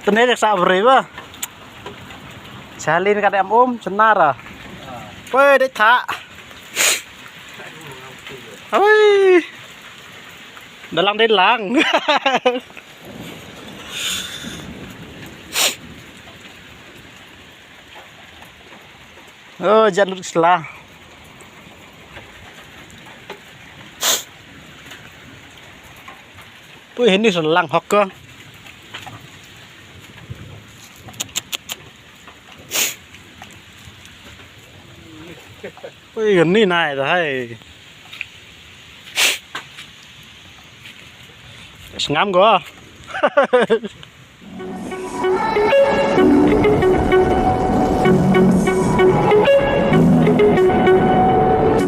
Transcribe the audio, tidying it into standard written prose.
Tene jak sak beriwa. Jalin kata cenara. Woi, dek tak. Woi. Dalang. Oh, jalur selah. Wih, ini selang hok. Wih, ini naik dah. Ngam gua.